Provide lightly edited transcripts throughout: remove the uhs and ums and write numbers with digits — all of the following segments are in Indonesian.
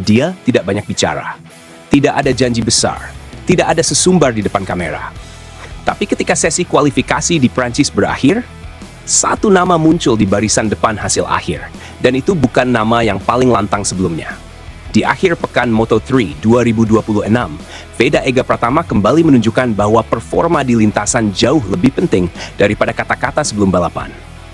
Dia tidak banyak bicara, tidak ada janji besar, tidak ada sesumbar di depan kamera. Tapi ketika sesi kualifikasi di Prancis berakhir, satu nama muncul di barisan depan hasil akhir, dan itu bukan nama yang paling lantang sebelumnya. Di akhir pekan Moto3 2026, Veda Ega Pratama kembali menunjukkan bahwa performa di lintasan jauh lebih penting daripada kata-kata sebelum balapan.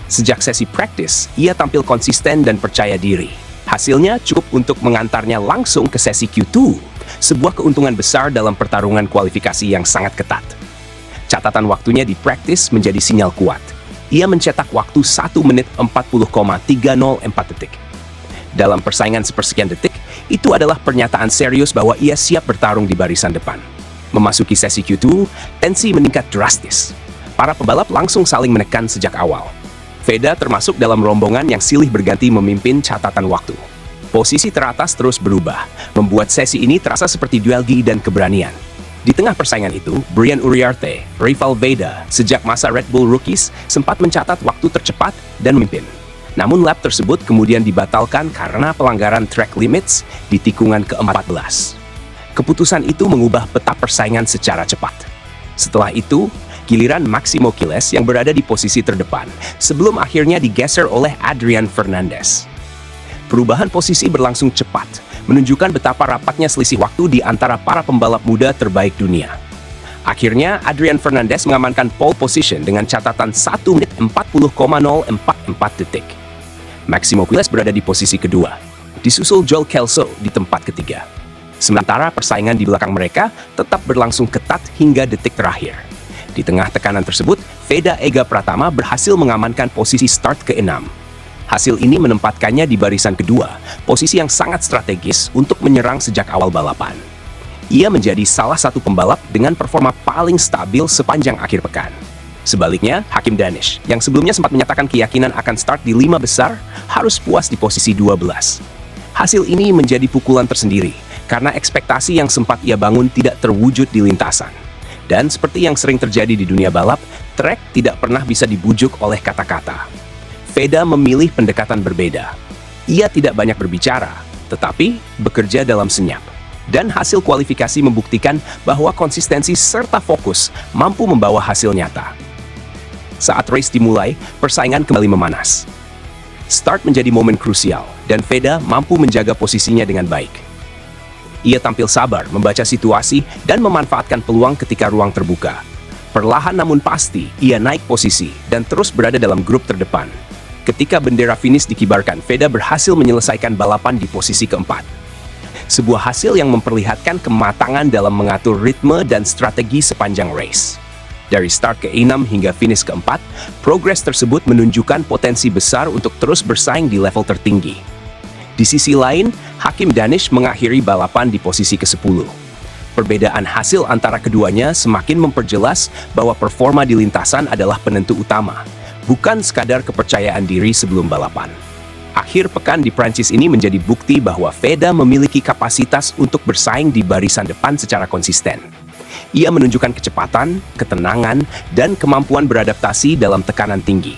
Sejak sesi praktis, ia tampil konsisten dan percaya diri. Hasilnya cukup untuk mengantarnya langsung ke sesi Q2, sebuah keuntungan besar dalam pertarungan kualifikasi yang sangat ketat. Catatan waktunya di praktis menjadi sinyal kuat. Ia mencetak waktu 1 menit 40,304 detik. Dalam persaingan sepersekian detik, itu adalah pernyataan serius bahwa ia siap bertarung di barisan depan. Memasuki sesi Q2, tensi meningkat drastis. Para pembalap langsung saling menekan sejak awal. Veda termasuk dalam rombongan yang silih berganti memimpin catatan waktu. Posisi teratas terus berubah, membuat sesi ini terasa seperti duel gigi dan keberanian. Di tengah persaingan itu, Brian Uriarte, rival Veda sejak masa Red Bull Rookies, sempat mencatat waktu tercepat dan memimpin. Namun lap tersebut kemudian dibatalkan karena pelanggaran track limits di tikungan ke-14. Keputusan itu mengubah peta persaingan secara cepat. Setelah itu, giliran Maximo Quiles yang berada di posisi terdepan, sebelum akhirnya digeser oleh Adrian Fernandez. Perubahan posisi berlangsung cepat, menunjukkan betapa rapatnya selisih waktu di antara para pembalap muda terbaik dunia. Akhirnya, Adrian Fernandez mengamankan pole position dengan catatan 1 menit 40,044 detik. Maximo Quiles berada di posisi kedua, disusul Joel Kelso di tempat ketiga. Sementara persaingan di belakang mereka tetap berlangsung ketat hingga detik terakhir. Di tengah tekanan tersebut, Veda Ega Pratama berhasil mengamankan posisi start ke-6. Hasil ini menempatkannya di barisan kedua, posisi yang sangat strategis untuk menyerang sejak awal balapan. Ia menjadi salah satu pembalap dengan performa paling stabil sepanjang akhir pekan. Sebaliknya, Hakim Danish, yang sebelumnya sempat menyatakan keyakinan akan start di 5 besar, harus puas di posisi 12. Hasil ini menjadi pukulan tersendiri, karena ekspektasi yang sempat ia bangun tidak terwujud di lintasan. Dan seperti yang sering terjadi di dunia balap, trek tidak pernah bisa dibujuk oleh kata-kata. Veda memilih pendekatan berbeda. Ia tidak banyak berbicara, tetapi bekerja dalam senyap. Dan hasil kualifikasi membuktikan bahwa konsistensi serta fokus mampu membawa hasil nyata. Saat race dimulai, persaingan kembali memanas. Start menjadi momen krusial, dan Veda mampu menjaga posisinya dengan baik. Ia tampil sabar, membaca situasi, dan memanfaatkan peluang ketika ruang terbuka. Perlahan namun pasti, ia naik posisi dan terus berada dalam grup terdepan. Ketika bendera finish dikibarkan, Veda berhasil menyelesaikan balapan di posisi keempat. Sebuah hasil yang memperlihatkan kematangan dalam mengatur ritme dan strategi sepanjang race. Dari start ke-6 hingga finish ke-4, progres tersebut menunjukkan potensi besar untuk terus bersaing di level tertinggi. Di sisi lain, Hakim Danish mengakhiri balapan di posisi ke-10. Perbedaan hasil antara keduanya semakin memperjelas bahwa performa di lintasan adalah penentu utama, bukan sekadar kepercayaan diri sebelum balapan. Akhir pekan di Prancis ini menjadi bukti bahwa Veda memiliki kapasitas untuk bersaing di barisan depan secara konsisten. Ia menunjukkan kecepatan, ketenangan, dan kemampuan beradaptasi dalam tekanan tinggi.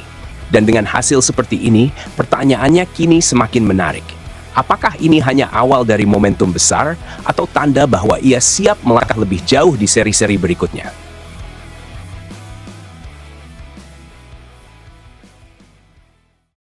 Dan dengan hasil seperti ini, pertanyaannya kini semakin menarik. Apakah ini hanya awal dari momentum besar, atau tanda bahwa ia siap melangkah lebih jauh di seri-seri berikutnya?